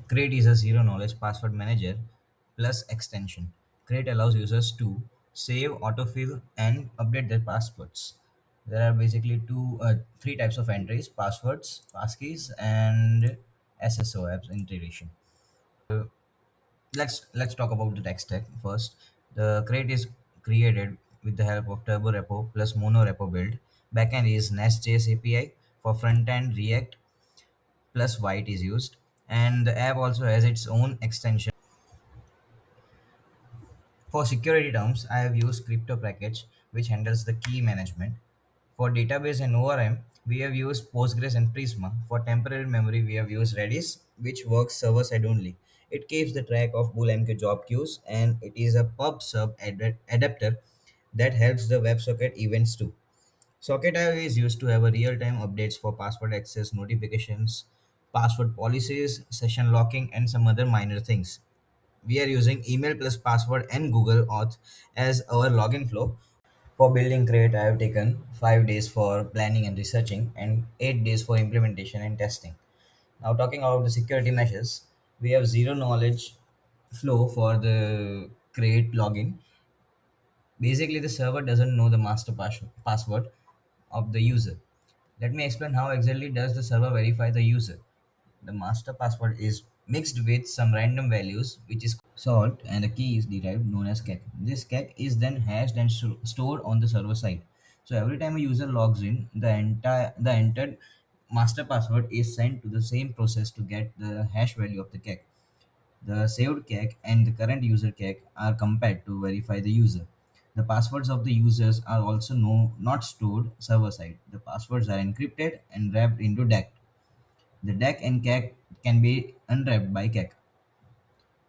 Create is a zero knowledge password manager plus extension. Create allows users to save, autofill, and update their passwords. There are basically three types of entries: passwords, passkeys, and SSO apps integration. Let's talk about the tech stack first. The crate is created with the help of Turborepo plus monorepo build. Backend is NestJS API. For front end, React plus White is used, and the app also has its own extension. For security terms, I have used crypto package, which handles the key management. For database and ORM, we have used Postgres and Prisma. For temporary memory, we have used Redis, which works server side only. It keeps the track of BoolMQ job queues, and it is a pub sub adapter that helps the WebSocket events too. Socket IO is used to have a real-time updates for password access, notifications, password policies, session locking, and some other minor things. We are using email plus password and Google Auth as our login flow. For building Crate, I have taken 5 days for planning and researching and 8 days for implementation and testing. Now, talking about the security measures, we have zero knowledge flow for the Crate login. Basically, the server doesn't know the password of the user. Let me explain how exactly does the server verify the user. The master password is mixed with some random values, which is salt, and the key is derived known as kek. This kek is then hashed and stored on the server side. So every time a user logs in, the entered master password is sent to the same process to get the hash value of the kek. The saved kek and the current user kek are compared to verify the user. The passwords of the users are also not stored server side. The passwords are encrypted and wrapped into DAC. The DAC and kek can be unwrapped by kek.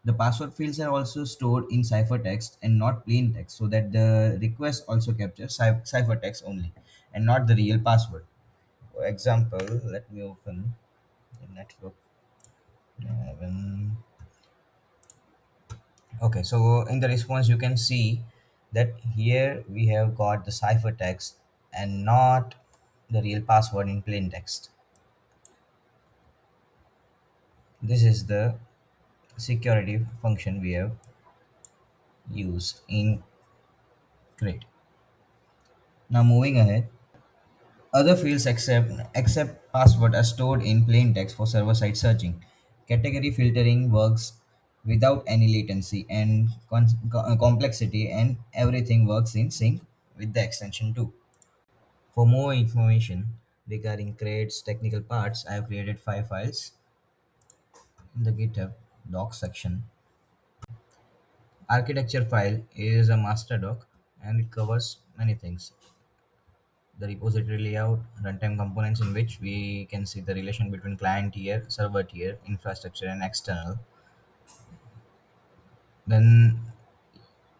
The password fields are also stored in ciphertext and not plain text, so that the request also captures ciphertext only and not the real password. For example, let me open the network. 11. Okay, so in the response, you can see that here we have got the ciphertext and not the real password in plain text. This is the security function we have used in Crate. Now moving ahead, other fields except password are stored in plain text for server-side searching. Category filtering works without any latency and complexity, and everything works in sync with the extension too. For more information regarding Crate's technical parts, I have created 5 files in the GitHub docs section. Architecture file is a master doc and it covers many things: the repository layout, runtime components in which we can see the relation between client tier, server tier, infrastructure, and external. Then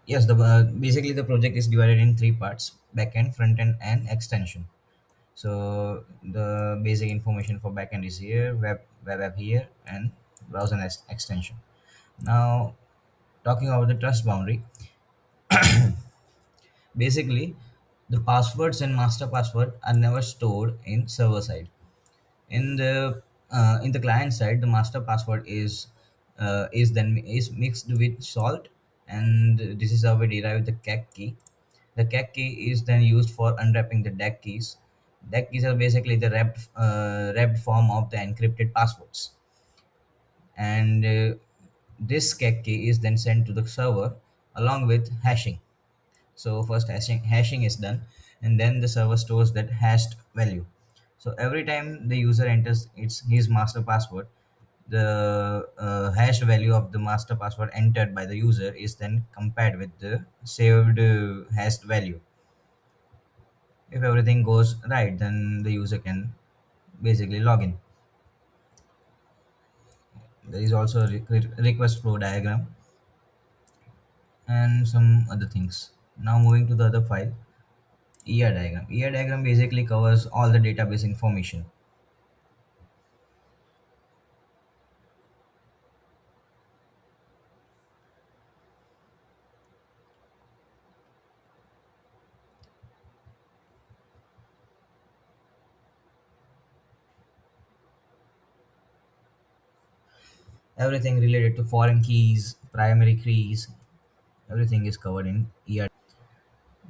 yes, the basically the project is divided in three parts: backend, frontend, and extension. So the basic information for backend is here, web app here, and browser extension. Now talking about the trust boundary, basically the passwords and master password are never stored in server side. In the client side, the master password is mixed with salt, and this is how we derive the kek key. The kek key is then used for unwrapping the DAC keys. DAC keys are basically the wrapped form of the encrypted passwords, and this kek key is then sent to the server along with hashing. So first hashing is done, and then the server stores that hashed value. So every time the user enters his master password, the hash value of the master password entered by the user is then compared with the saved hashed value. If everything goes right, then the user can basically log in. There is also a request flow diagram and some other things. Now moving to the other file, ER diagram. ER diagram basically covers all the database information. Everything related to foreign keys, primary keys, everything is covered in ER.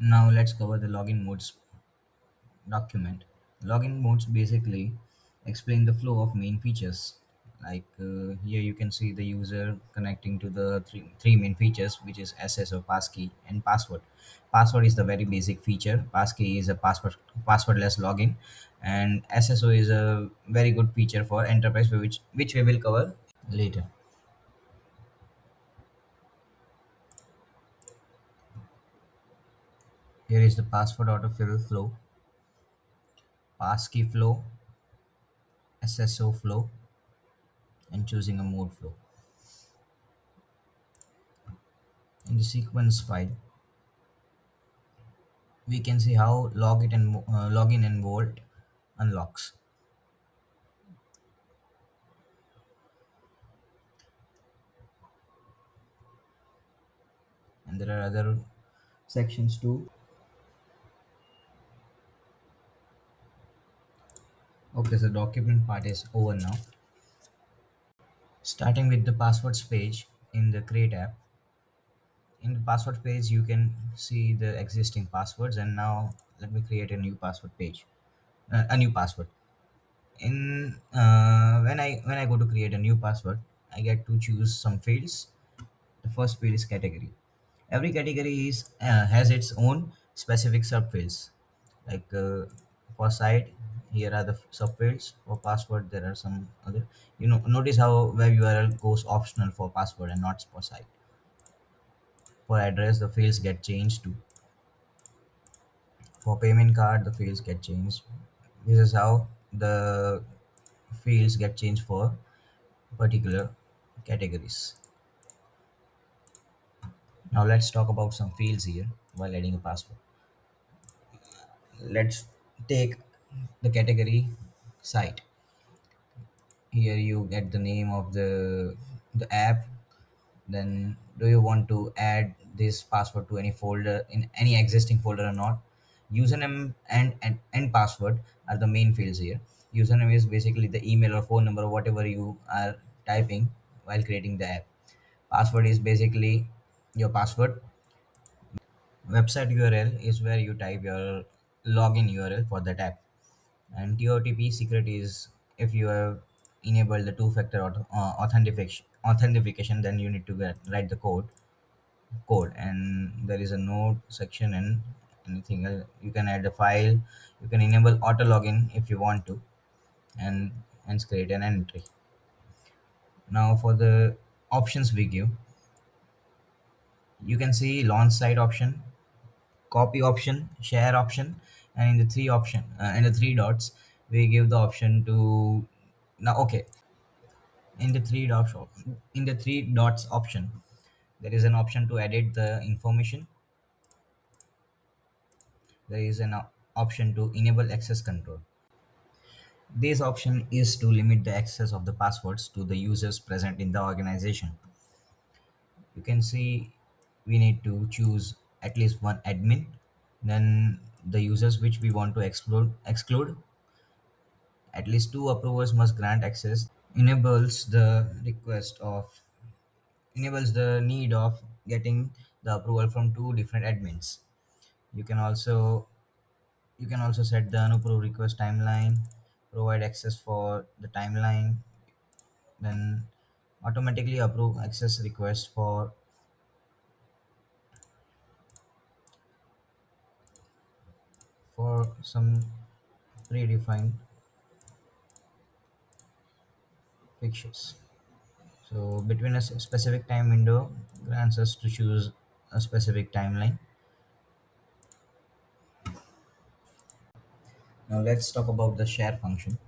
Now let's cover the login modes document. Login modes basically explain the flow of main features. Like here you can see the user connecting to the three main features, which is SSO, passkey, and password. Password is the very basic feature. Passkey is a passwordless login, and SSO is a very good feature for enterprise, which we will cover later. Here is the password autofill flow, passkey flow, SSO flow, and choosing a mode flow. In the sequence file, we can see how login and vault unlocks, and there are other sections too. Okay, so document part is over now. Starting with the passwords page in the create app. In the password page you can see the existing passwords, and now let me create a new password page, a new password. In when I go to create a new password, I get to choose some fields. The first field is category. Every category has its own specific subfields. Like for site, here are the subfields. For password, there are some other. Notice how web URL goes optional for password and not for site. For address, the fields get changed too. For payment card, the fields get changed. This is how the fields get changed for particular categories. Now let's talk about some fields here while adding a password. Let's take the category site. Here you get the name of the app. Then do you want to add this password to any folder, in any existing folder or not? Username and password are the main fields here. Username is basically the email or phone number or whatever you are typing while creating the app. Password is basically your password. Website URL is where you type your login URL for that app. And TOTP secret is if you have enabled the two-factor authentication, then you need to write the code, and there is a node section and anything else. You can add a file, you can enable auto login if you want to, and hence create an entry. Now for the options we give, you can see launch site option, copy option, share option, and in the three dots we give the option to. Now okay, in the three dots option, there is an option to edit the information. There is an option to enable access control. This option is to limit the access of the passwords to the users present in the organization. You can see we need to choose at least one admin, then the users which we want to exclude. At least two approvers must grant access. Enables the request of enables the need of getting the approval from two different admins. You can also set the unapproved request timeline, provide access for the timeline, then automatically approve access request for some predefined fixtures. So between a specific time window grants us to choose a specific timeline. Now let's talk about the share function.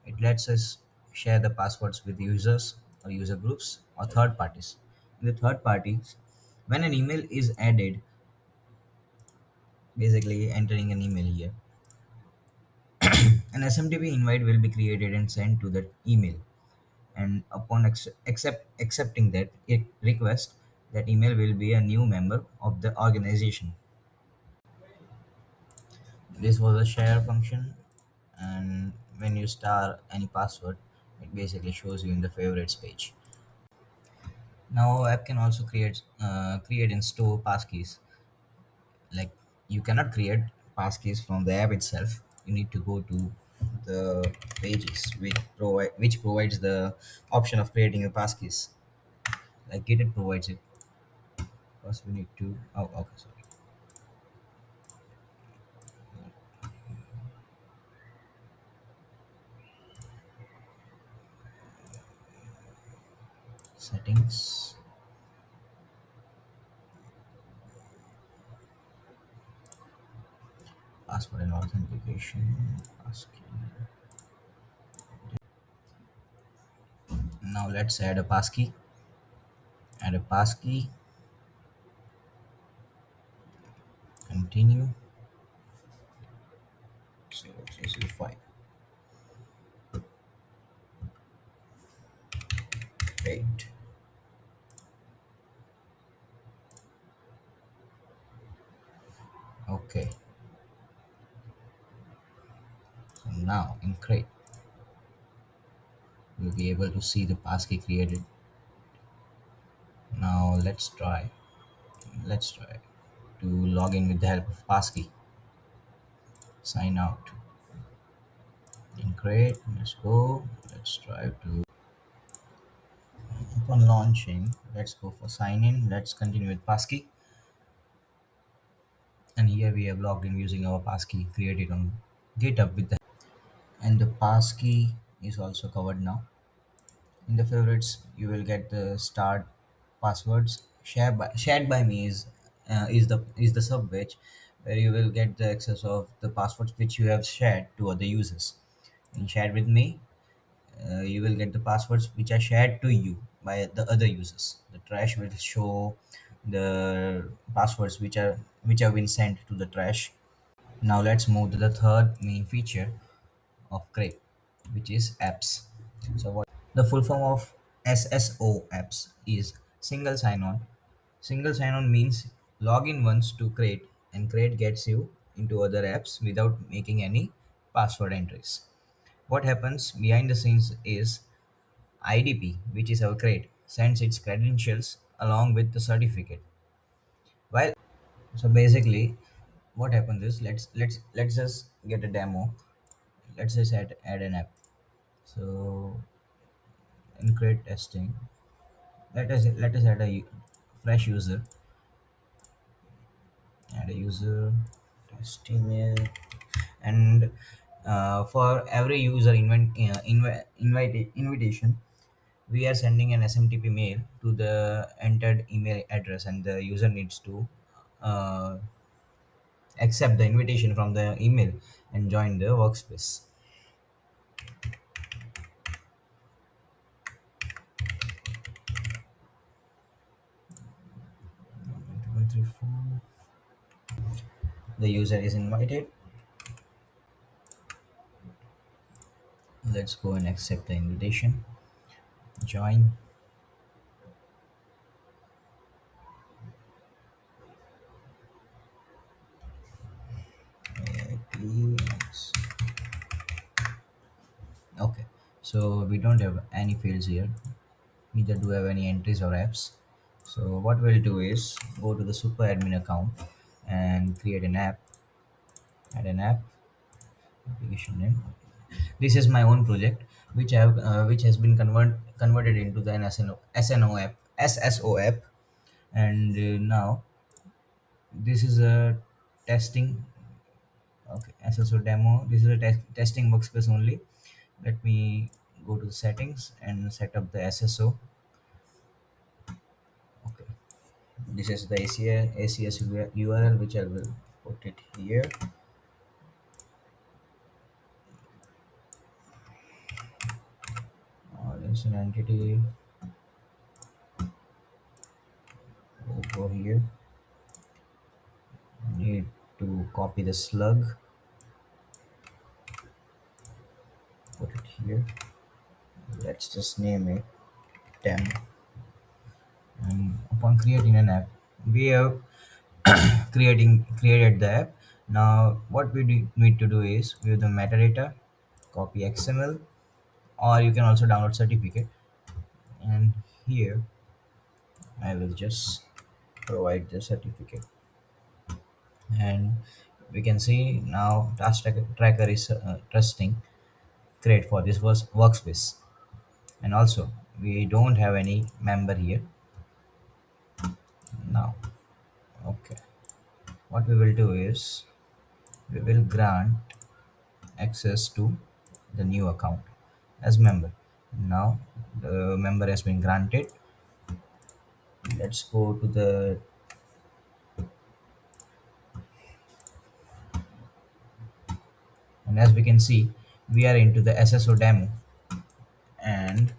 It lets us share the passwords with users or user groups or third parties. In the third parties, when an email is added, basically entering an email here, an SMTP invite will be created and sent to that email. And upon accepting that request, that email will be a new member of the organization. This was a share function, and when you star any password, it basically shows you in the favorites page. Now app can also create and store passkeys. Like, you cannot create passkeys from the app itself. You need to go to the pages which provides the option of creating a passkeys. Like Git provides it. First we need to, oh okay, sorry. Settings, password and authentication, passkey. Now let's add a passkey. Add a passkey. Continue. 0305. Wait. Okay. So now in crate, you'll be able to see the passkey created. Now let's try to log in with the help of passkey. Sign out. In crate, let's go. Let's try to, upon launching, let's go for sign in. Let's continue with passkey. And here we have logged in using our passkey created on GitHub with the, and the passkey is also covered now. In the favorites, you will get the start passwords. Shared by me is the subpage where you will get the access of the passwords which you have shared to other users. In shared with me, you will get the passwords which are shared to you by the other users. The trash will show the passwords which have been sent to the trash. Now let's move to the third main feature of Cray, which is apps. So what the full form of SSO apps is single sign-on. Single sign-on means login once to Crate, and Crate gets you into other apps without making any password entries. What happens behind the scenes is IDP, which is our Crate, sends its credentials along with the certificate. While so basically, what happens is let's just get a demo. Let's just add an app. So in Crate testing, let us add a fresh user. Add a user, test email, and for every user invitation, we are sending an SMTP mail to the entered email address, and the user needs to uh, accept the invitation from the email and join the workspace. 1, 2, 3, 4. The user is invited. Let's go and accept the invitation. Join. Please. Okay, so we don't have any fields here, neither do we have any entries or apps. So what we'll do is go to the super admin account and create an app. Add an app, application name. This is my own project which has been converted into the SNO app. And now this is a testing. Okay, SSO demo. This is a testing workspace only. Let me go to the settings and set up the SSO. Okay, this is the ACS URL which I will put it here. There's an entity. We'll go here. Need to copy the slug, put it here. Let's just name it 10. And upon creating an app, we have created the app. Now what we need to do is with the metadata, copy XML, or you can also download certificate. And here I will just provide the certificate, and we can see now tracker is trusting create for this was workspace. And also we don't have any member here now. Okay, what we will do is we will grant access to the new account as member. Now the member has been granted. Let's go to the, and as we can see we are into the SSO demo. And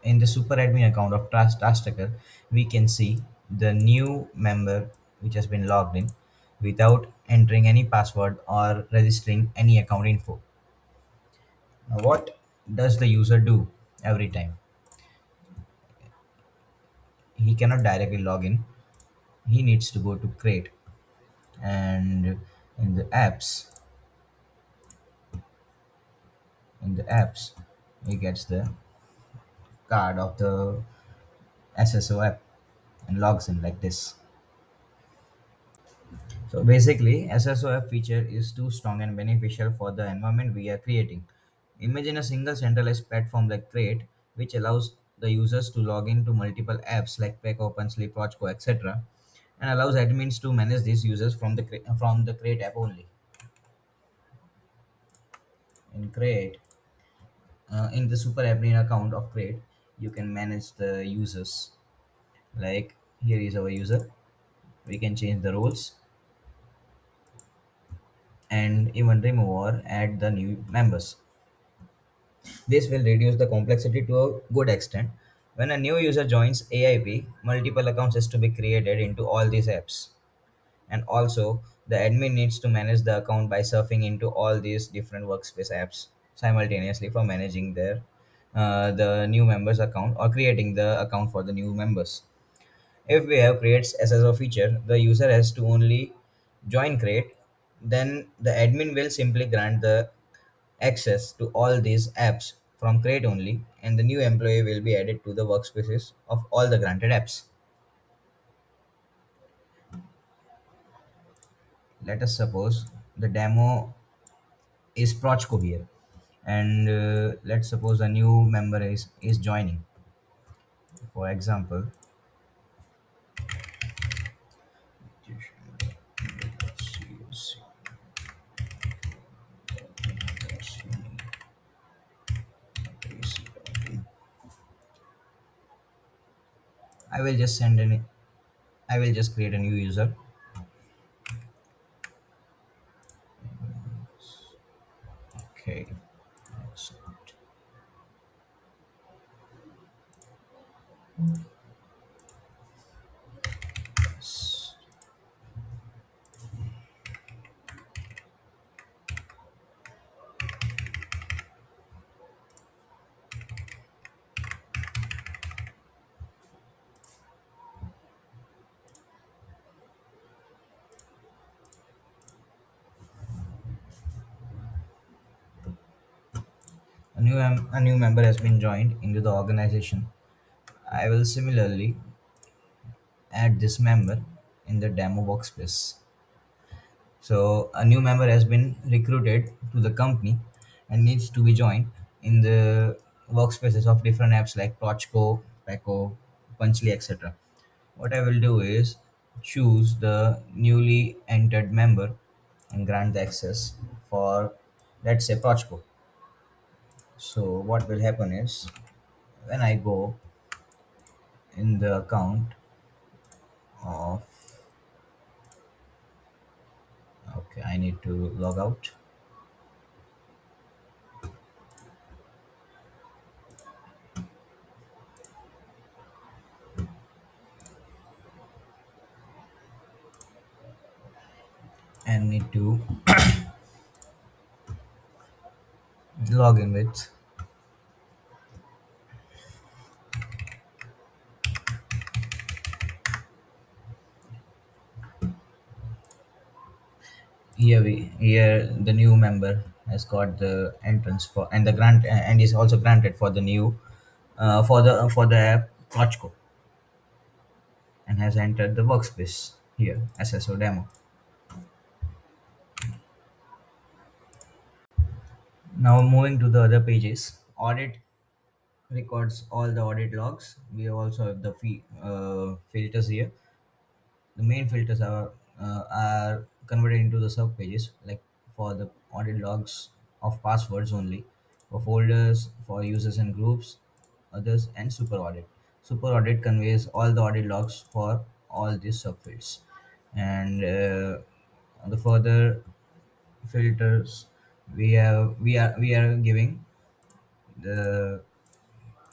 in the super admin account of task tracker we can see the new member which has been logged in without entering any password or registering any account info. Now what does the user do every time? He cannot directly log in. He needs to go to create, and in the apps he gets the card of the SSO app and logs in like this. So basically, SSO app feature is too strong and beneficial for the environment we are creating. Imagine a single centralized platform like Create, which allows the users to log into multiple apps like Pack, OpenSleep, Watchco, etc., and allows admins to manage these users from the from the Create app only. In Create, in the super admin account of Create, you can manage the users. Like here is our user. We can change the roles and even remove or add the new members. This will reduce the complexity to a good extent. When a new user joins AIP, multiple accounts has to be created into all these apps. And also, the admin needs to manage the account by surfing into all these different workspace apps simultaneously for managing their the new members account or creating the account for the new members. If we have creates SSO feature, the user has to only join create, then the admin will simply grant the access to all these apps from create only, and the new employee will be added to the workspaces of all the granted apps. Let us suppose the demo is Prochco here, and let's suppose a new member is joining. For example, I will just send an I will just create a new user. Okay, accept. Yes. A new member has been joined into the organization. I will similarly add this member in the demo workspace. So a new member has been recruited to the company and needs to be joined in the workspaces of different apps like Prochco, Paco, Punchly, etc. What I will do is choose the newly entered member and grant the access for, let's say, Prochco. So what will happen is when I go in the account of, okay, I need to log out and need to log in with, here the new member has got the entrance for and the grant and is also granted for the new for the app Prochco, and has entered the workspace here SSO demo. Now moving to the other pages, audit records all the audit logs. We also have the filters here. The main filters are converted into the sub pages, like for the audit logs of passwords only, for folders, for users and groups, others, and super audit. Super audit conveys all the audit logs for all these subfields, and the further filters we are giving the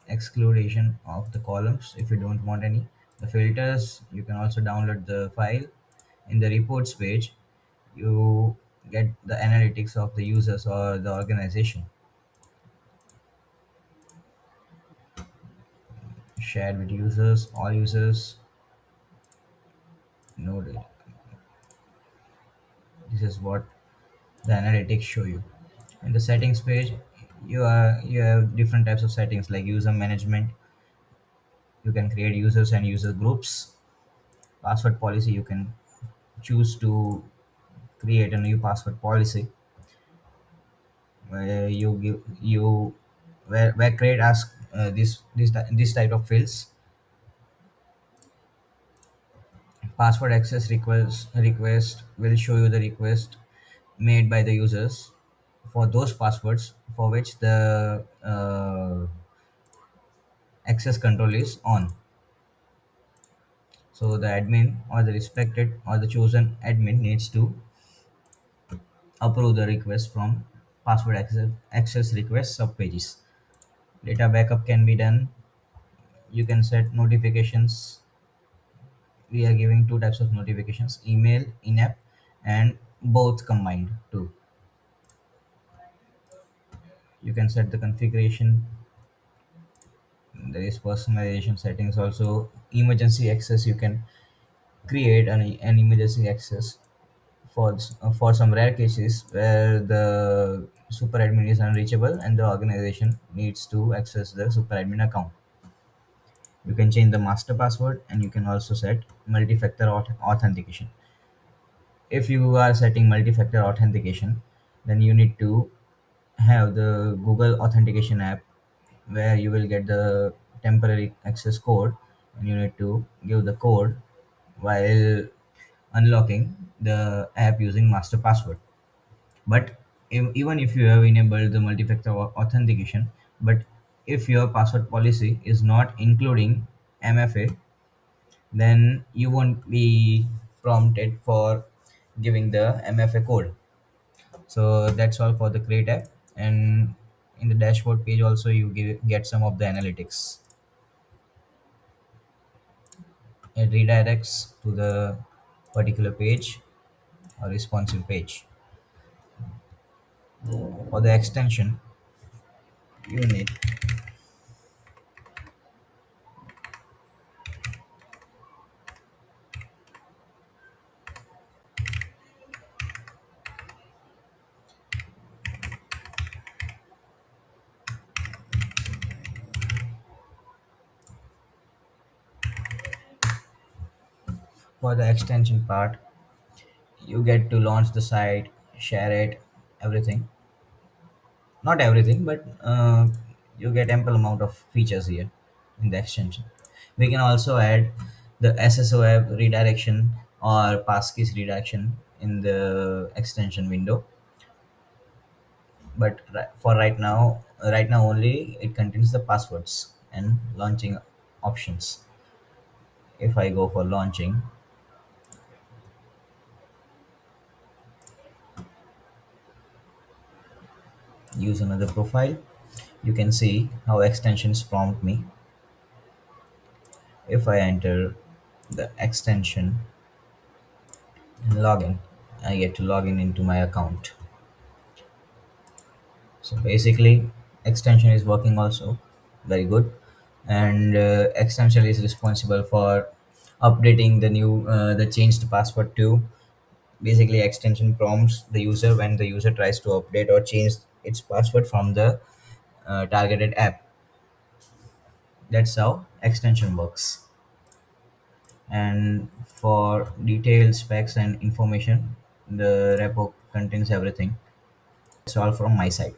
exclusion of the columns if you don't want any. The filters, you can also download the file. In the reports page, you get the analytics of the users or the organization shared with users, all users. Noted. This is what the analytics show you. In the settings page, you have different types of settings like user management. You can create users and user groups. Password policy, you can choose to create a new password policy where you give you where create ask this type of fields. Password access request will show you the request made by the users for those passwords for which the access control is on. So the admin or the respected or the chosen admin needs to approve the request from password access request sub pages. Data backup can be done. You can set notifications. We are giving two types of notifications: email, in-app, and both combined too. You can set the configuration. There is personalization settings also. Emergency access, you can create an emergency access for some rare cases where the super admin is unreachable and the organization needs to access the super admin account. You can change the master password, and you can also set multi-factor authentication. If you are setting multi-factor authentication, then you need to have the Google authentication app where you will get the temporary access code, and you need to give the code while unlocking the app using master password. But even if you have enabled the multi-factor authentication, but if your password policy is not including MFA, then you won't be prompted for giving the MFA code. So that's all for the create app. And in the dashboard page also, get some of the analytics. It redirects to the particular page or responsive page. For the extension, you need for the extension part, you get to launch the site, share it, everything. Not everything, but you get ample amount of features here in the extension. We can also add the SSO app redirection or passkeys redirection in the extension window. But for right now only it contains the passwords and launching options. If I go for launching, use another profile, you can see how extensions prompt me. If I enter the extension and login, I get to log in into my account. So basically, extension is working also very good, and extension is responsible for updating the changed password too. Basically, extension prompts the user when the user tries to update or change its password from the targeted app. That's how extension works. And for detailed specs and information, the repo contains everything. That's all from my side.